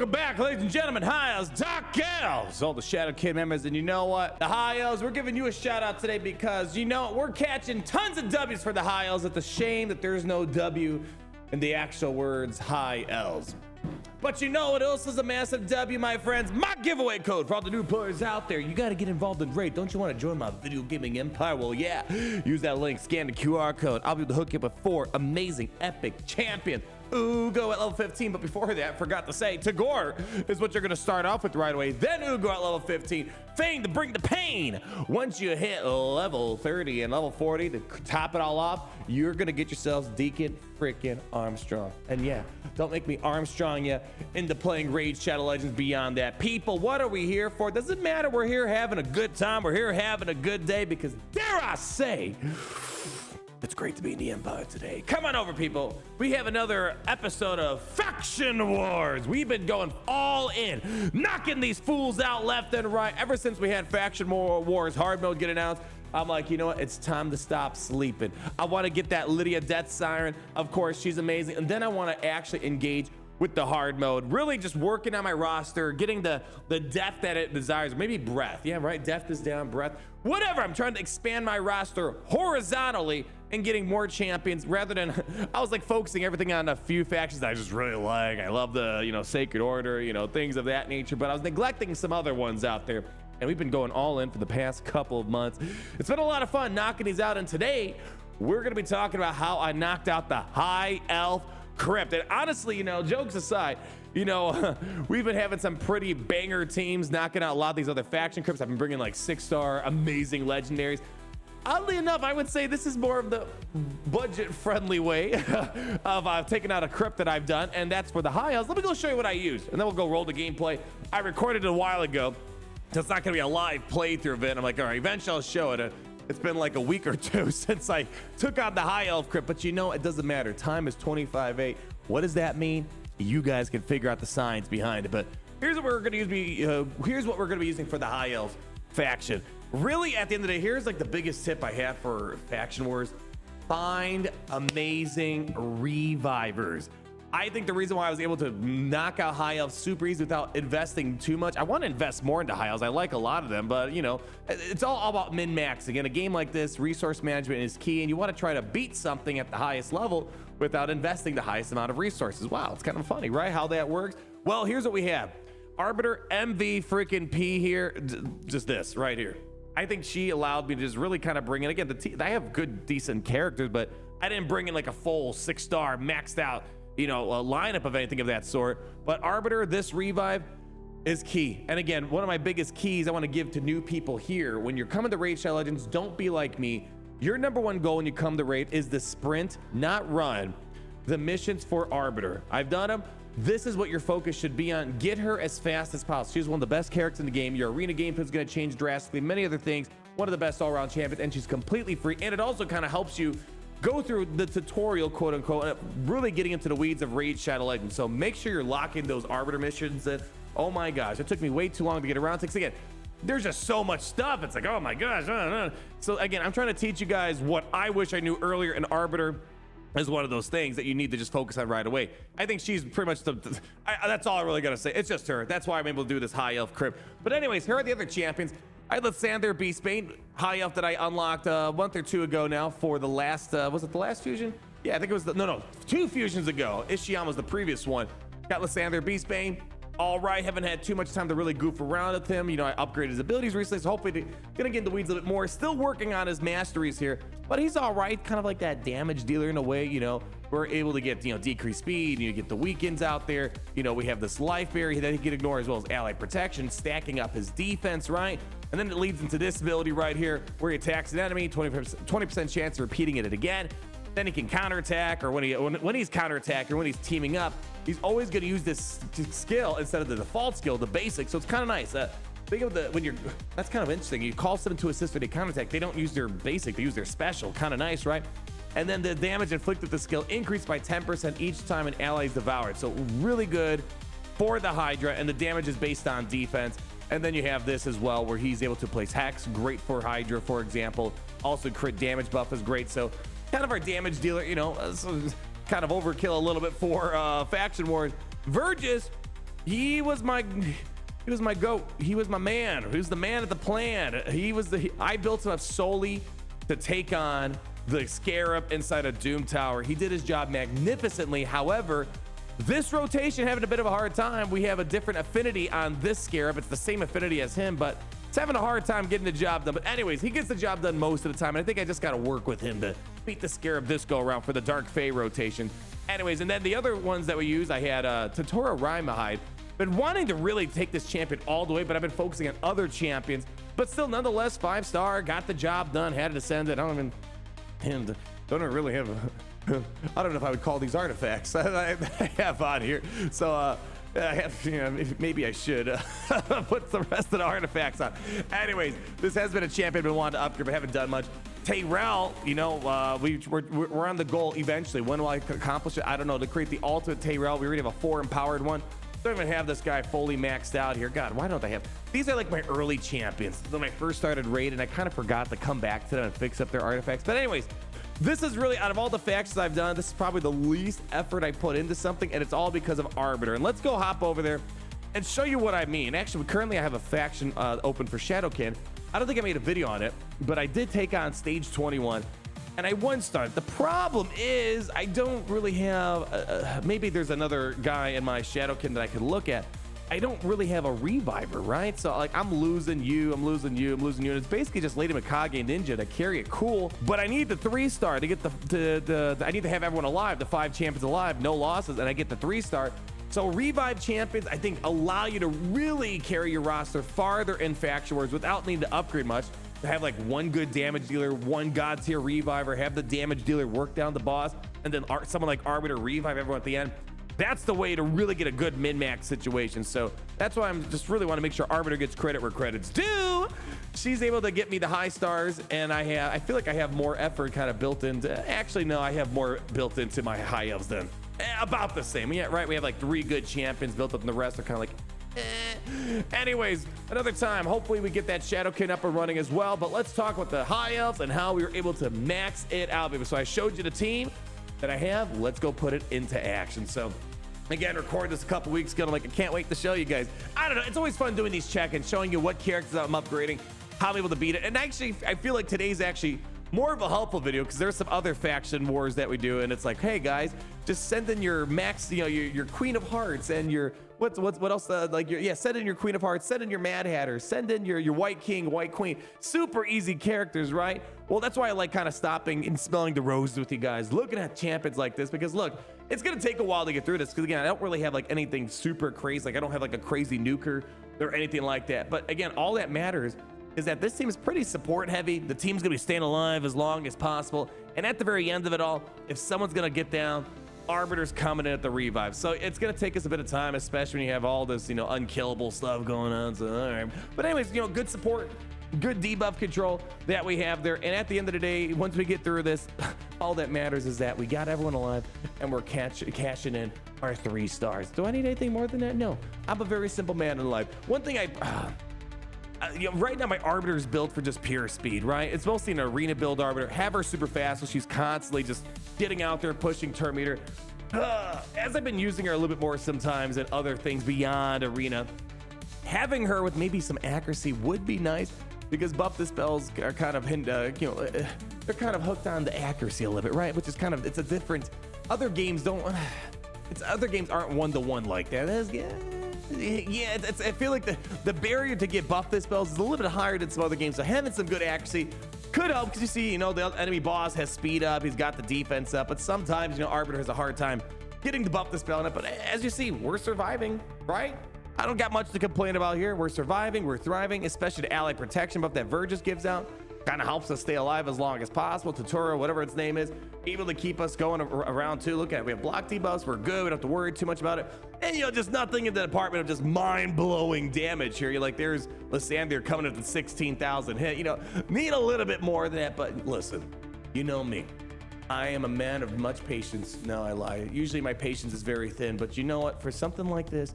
Welcome back, ladies and gentlemen. High Elves, Dark Elves, all the Shadow Kid members. And you know what? The High Elves, we're giving you a shout out today because, you know, we're catching tons of W's for the High Elves. It's a shame that there's no W in the actual words High Elves. But you know what else is a massive W, my friends? My giveaway code for all the new players out there. You got to get involved in Raid. Don't you want to join my video gaming empire? Well, yeah. Use that link, scan the QR code. I'll be able to hook you up with 4 amazing epic champions. Ugo at level 15, but before that, forgot to say, Tagore is what you're going to start off with right away. Then Ugo at level 15. Fang to bring the pain. Once you hit level 30 and level 40 to top it all off, you're going to get yourselves Deacon freaking Armstrong. And yeah, don't make me Armstrong you into playing Raid Shadow Legends beyond that. People, what are we here for? Doesn't matter. We're here having a good time. We're here having a good day because, dare I say, it's great to be in the Empire today. Come on over, people. We have another episode of Faction Wars. We've been going all in, knocking these fools out left and right. Ever since we had Faction Wars hard mode get announced, I'm like, you know what? It's time to stop sleeping. I want to get that Lydia Death Siren. Of course, she's amazing. And then I want to actually engage with the hard mode, really just working on my roster, getting the depth that it desires. Maybe breadth. Yeah, right. Depth is down, breadth. Whatever. I'm trying to expand my roster horizontally and getting more champions rather than I was like focusing everything on a few factions I just really like. I love the, you know, Sacred Order, you know, things of that nature, but I was neglecting some other ones out there. And we've been going all in for the past couple of months. It's been a lot of fun knocking these out. And today we're going to be talking about how I knocked out the High Elf Crypt. And honestly, you know, jokes aside, you know, we've been having some pretty banger teams knocking out a lot of these other faction crypts. I've been bringing like 6-star amazing legendaries. Oddly enough, I would say this is more of the budget-friendly way of taking out a crypt that I've done, and that's for the High Elves. Let me go show you what I used, and then we'll go roll the gameplay. I recorded it a while ago, so it's not going to be a live playthrough of it. I'm like, all right, eventually I'll show it. It's been like a week or two since I took out the High Elf crypt, but you know, it doesn't matter. Time is 25/8. What does that mean? You guys can figure out the science behind it, but here's what we're going to use. Here's what we're going to be using for the High Elf faction. Really, at the end of the day, here's like the biggest tip I have for Faction Wars. Find amazing revivers. I think the reason why I was able to knock out High Elves super easy without investing too much, I want to invest more into High Elves. I like a lot of them, but you know, it's all about min-maxing. In a game like this, resource management is key, and you want to try to beat something at the highest level without investing the highest amount of resources. Wow, it's kind of funny, right? How that works. Well, here's what we have. Arbiter MV freaking P here, just this right here. I think she allowed me to just really kind of bring in, again, I have good, decent characters, but I didn't bring in like a full 6-star maxed out, you know, a lineup of anything of that sort. But Arbiter, this revive is key. And again, one of my biggest keys I want to give to new people here, when you're coming to Raid Shadow Legends, don't be like me. Your number one goal when you come to Raid is the sprint, not run. The missions for Arbiter. I've done them. This is what your focus should be on. Get her as fast as possible. She's one of the best characters in the game. Your arena gameplay is going to change drastically. Many other things. One of the best all-around champions, and she's completely free. And it also kind of helps you go through the tutorial, quote unquote, really getting into the weeds of Raid Shadow Legends. So make sure you're locking those Arbiter missions in. Oh my gosh, it took me way too long to get around to. Again, there's just so much stuff. It's like, oh my gosh. So again, I'm trying to teach you guys what I wish I knew earlier, in Arbiter is one of those things that you need to just focus on right away. I think she's pretty much that's all I really gotta say. It's just her. That's why I'm able to do this High Elf crypt. But anyways, here are the other champions. I had Lysander Beastbane, High Elf, that I unlocked a month or two ago now for the last, was it the last fusion? Yeah, I think it was no, 2 fusions ago. Ishion was the previous one. Got Lysander Beastbane. All right, haven't had too much time to really goof around with him. You know, I upgraded his abilities recently, so hopefully gonna get in the weeds a little bit more. Still working on his masteries here, but he's all right, kind of like that damage dealer in a way. You know, we're able to get, you know, decreased speed, you get the weekends out there. You know, we have this life barrier that he can ignore, as well as ally protection, stacking up his defense, right? And then it leads into this ability right here, where he attacks an enemy, 20% chance of repeating it again. Then he can counterattack, or when he's counterattacked, or when he's teaming up, he's always going to use this skill instead of the default skill, the basic. So it's kind of nice. Think of that's kind of interesting. You call someone to assist with a counterattack, they don't use their basic, they use their special. Kind of nice, right? And then the damage inflicted with the skill increased by 10% each time an ally is devoured. So really good for the Hydra, and the damage is based on defense. And then you have this as well, where he's able to place Hex, great for Hydra, for example. Also, crit damage buff is great. So kind of our damage dealer, you know, kind of overkill a little bit for Faction Wars. Verges, He was my goat. He was my man. He was the man of the plan. I built him up solely to take on the Scarab inside a Doom Tower. He did his job magnificently. However, this rotation having a bit of a hard time. We have a different affinity on this Scarab. It's the same affinity as him, but it's having a hard time getting the job done. But anyways, he gets the job done most of the time. And I think I just got to work with him to beat the Scarab this go around for the Dark Fae rotation. Anyways, and then the other ones that we use, I had Totoro Raimahide. Been wanting to really take this champion all the way, but I've been focusing on other champions. But still, nonetheless, 5-star, got the job done, had to send it. I don't really have I don't know if I would call these artifacts I have on here. So I have, maybe I should put the rest of the artifacts on. Anyways, this has been a champion been wanting to upgrade, but haven't done much. Tayrell, we're on the goal eventually. When will I accomplish it? I don't know. To create the ultimate Tayrell, we already have a 4 empowered one. Don't even have this guy fully maxed out here. God, why don't I have these? Are like my early champions. When I first started raid, and I kind of forgot to come back to them and fix up their artifacts. But anyways, this is really, out of all the factions I've done, this is probably the least effort I put into something, and it's all because of Arbiter. And let's go hop over there and show you what I mean. Actually, currently I have a faction open for Shadowkin. I don't think I made a video on it, but I did take on stage 21. And I 1-starred. The problem is I don't really have, maybe there's another guy in my Shadowkin that I could look at. I don't really have a reviver, right? So like I'm losing you. And it's basically just Lady Mikage Ninja to carry it cool. But I need the 3-star to get I need to have everyone alive, the 5 champions alive, no losses, and I get the 3-star. So revive champions, I think, allow you to really carry your roster farther in faction wars without needing to upgrade much. To have like 1 good damage dealer, 1 god tier reviver, have the damage dealer work down the boss, and then someone like Arbiter revive everyone at the end. That's the way to really get a good min-max situation. So that's why I'm just really want to make sure Arbiter gets credit where credit's due. She's able to get me the high stars, and I feel like I have more effort kind of built into. Actually, no, I have more built into my high elves than about the same. Yeah, right. We have like 3 good champions built up, and the rest are kind of like. Anyways, another time, hopefully we get that Shadowkin up and running as well. But let's talk about the high elves and how we were able to max it out. So I showed you the team that I have. Let's go put it into action. So again, recorded this a couple weeks ago. I can't wait to show you guys. I don't know, it's always fun doing these check-ins, showing you what characters I'm upgrading, how I'm able to beat it. And actually, I feel like today's actually more of a helpful video because there's some other faction wars that we do, and it's like, hey guys, just send in your max, your Queen of Hearts and your what else? Send in your Queen of Hearts, send in your Mad Hatter, send in your White King, White Queen. Super easy characters, right? Well, that's why I like kind of stopping and smelling the roses with you guys, looking at champions like this, because look, it's gonna take a while to get through this. Because again, I don't really have like anything super crazy. Like I don't have like a crazy nuker or anything like that. But again, all that matters is that this team is pretty support heavy. The team's gonna be staying alive as long as possible. And at the very end of it all, if someone's gonna get down, Arbiter's coming in at the revive. So it's gonna take us a bit of time, especially when you have all this, unkillable stuff going on. So all right. But anyways, good support, good debuff control that we have there. And at the end of the day, once we get through this, all that matters is that we got everyone alive and we're cashing in our 3 stars. Do I need anything more than that? No, I'm a very simple man in life. One thing right now my Arbiter is built for just pure speed, right? It's mostly an arena build Arbiter. Have her super fast, so she's constantly just getting out there, pushing turn meter. As I've been using her a little bit more sometimes and other things beyond arena, having her with maybe some accuracy would be nice, because buff dispels are kind of they're kind of hooked on the accuracy a little bit, right? Which is kind of, it's a different, other games aren't 1-to-1 like that. I feel like the barrier to get buff dispels is a little bit higher than some other games. So having some good accuracy could help, because you see, the enemy boss has speed up, he's got the defense up, but sometimes, Arbiter has a hard time getting the buff dispel in it. But as you see, we're surviving, right? I don't got much to complain about here. We're surviving, we're thriving, especially the ally protection buff that Vergis gives out. Kind of helps us stay alive as long as possible. Totoro, whatever its name is, able to keep us going around too. Look at it, we have block debuffs, we're good, we don't have to worry too much about it. And just nothing in the department of just mind-blowing damage here. You're like, there's Lysander coming at the 16,000 hit. Need a little bit more than that, but listen, you know me. I am a man of much patience. No, I lie. Usually my patience is very thin, but you know what? For something like this,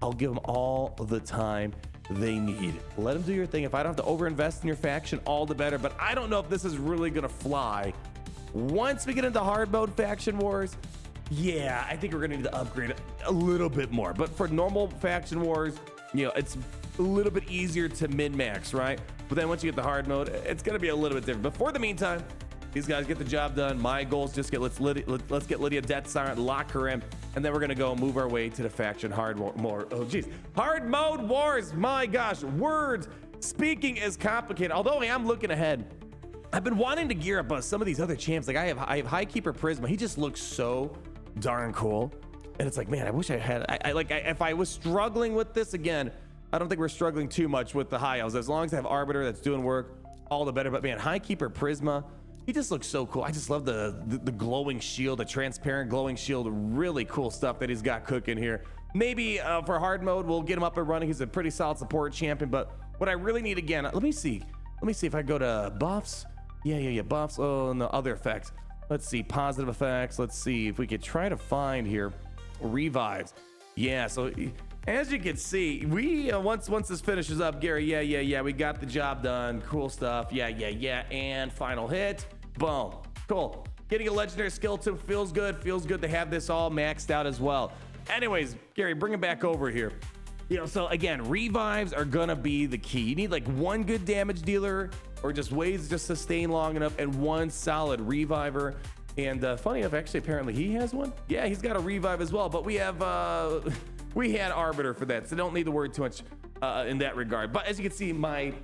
I'll give them all the time they need. Let them do your thing. If I don't have to overinvest in your faction, all the better. But I don't know if this is really gonna fly. Once we get into hard mode faction wars, yeah, I think we're gonna need to upgrade a little bit more. But for normal faction wars, you know, it's a little bit easier to min-max, right? But then once you get the hard mode, it's gonna be a little bit different. But for the meantime, these guys get the job done. My goal is just let's get Lydia Death Siren, lock her in, and then we're gonna go move our way to the faction hard more. Oh geez, hard mode wars. My gosh, words speaking is complicated. Although I am looking ahead, I've been wanting to gear up some of these other champs. Like I have Highkeeper Prisma. He just looks so darn cool, and it's like, man, I wish I had. If I was struggling with this again. I don't think we're struggling too much with the high elves. As long as I have Arbiter that's doing work, all the better. But man, Highkeeper Prisma, he just looks so cool. I just love the glowing shield, the transparent glowing shield. Really cool stuff that he's got cooking here. Maybe for hard mode, we'll get him up and running. He's a pretty solid support champion. But what I really need again, let me see if I go to buffs. Yeah, buffs. Oh, and the other effects. Let's see, positive effects. Let's see if we could try to find here revives. Yeah, so as you can see, we once this finishes up, Gary, yeah, we got the job done. Cool stuff. Yeah, and final hit. Boom. Cool. Getting a legendary skill too feels good. Feels good to have this all maxed out as well. Anyways, Gary, bring it back over here. You know, so again, revives are gonna be the key. You need like one good damage dealer or just ways to just sustain long enough and one solid reviver. And funny enough, actually, apparently he has one. Yeah, he's got a revive as well, but we have we had Arbiter for that, so don't need to worry too much in that regard. But as you can see, my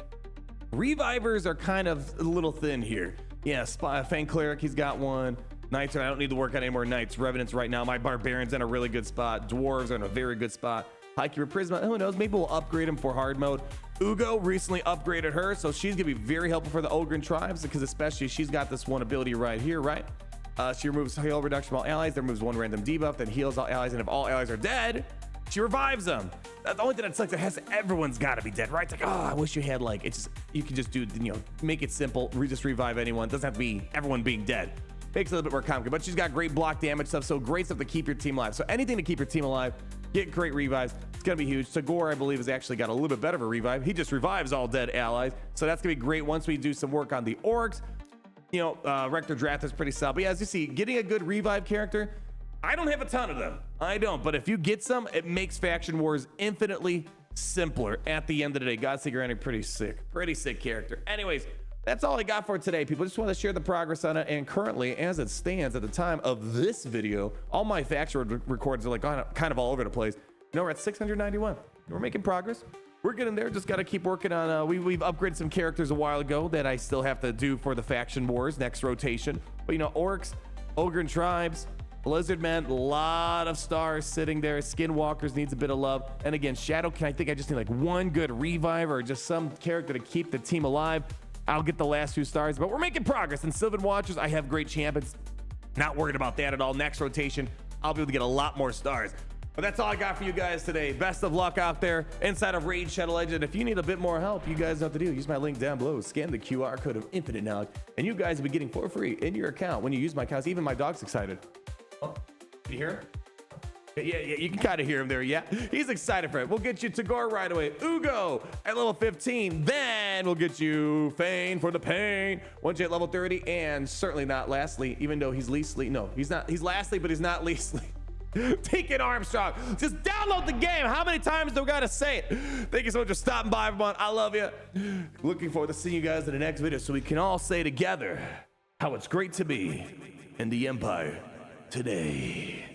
revivers are kind of a little thin here. Yeah, Fang Cleric, he's got one. Knights, I don't need to work on any more Knights. Revenants right now. My Barbarian's in a really good spot. Dwarves are in a very good spot. Highkeeper Prisma, who knows? Maybe we'll upgrade him for hard mode. Ugo recently upgraded her, so she's gonna be very helpful for the Ogren tribes because especially she's got this one ability right here, right? She removes heal reduction from all allies, then removes one random debuff, then heals all allies, and if all allies are dead, she revives them. That's the only thing that sucks. Everyone's got to be dead, right? It's like, oh, I wish you had like, it's just, you can just do, you know, make it simple, just revive anyone. It doesn't have to be everyone being dead. Makes it a little bit more complicated, but she's got great block damage stuff, so great stuff to keep your team alive. So anything to keep your team alive, get great revives. It's gonna be huge. Tagore, I believe, has actually got a little bit better of a revive. He just revives all dead allies, so that's gonna be great once we do some work on the orcs. You know, Rector Draft is pretty solid. But yeah, as you see, getting a good revive character, I don't have a ton of them. I don't, but if you get some, it makes faction wars infinitely simpler at the end of the day. Godseeker Enemy, pretty sick character. Anyways, that's all I got for today, people. Just want to share the progress on it. And currently, as it stands at the time of this video, all my faction records are like kind of all over the place. You know, we're at 691. We're making progress. We're getting there. Just got to keep working on. We've upgraded some characters a while ago that I still have to do for the faction wars next rotation. But you know, orcs, ogre tribes, lizardmen, a lot of stars sitting there. Skinwalkers needs a bit of love. And again, Shadowkin, I think I just need like one good revive or just some character to keep the team alive. I'll get the last 2 stars, but we're making progress. And Sylvan Watchers, I have great champions. Not worried about that at all. Next rotation, I'll be able to get a lot more stars. But that's all I got for you guys today. Best of luck out there inside of Raid Shadow Legend. If you need a bit more help, you guys know what to do. Use my link down below. Scan the QR code of Infinite Knowledge, and you guys will be getting for free in your account when you use my accounts. Even my dog's excited. Oh, you hear him? Yeah, you can kind of hear him there. Yeah, he's excited for it. We'll get you Tagore right away. Ugo at level 15. Then we'll get you Fane for the pain. Once you at level 30, and certainly not lastly, even though he's leastly. No, he's not. He's lastly, but he's not leastly. Deacon Armstrong. Just download the game. How many times do we gotta say it? Thank you so much for stopping by, everyone. I love you. Looking forward to seeing you guys in the next video so we can all say together how it's great to be in the Empire today.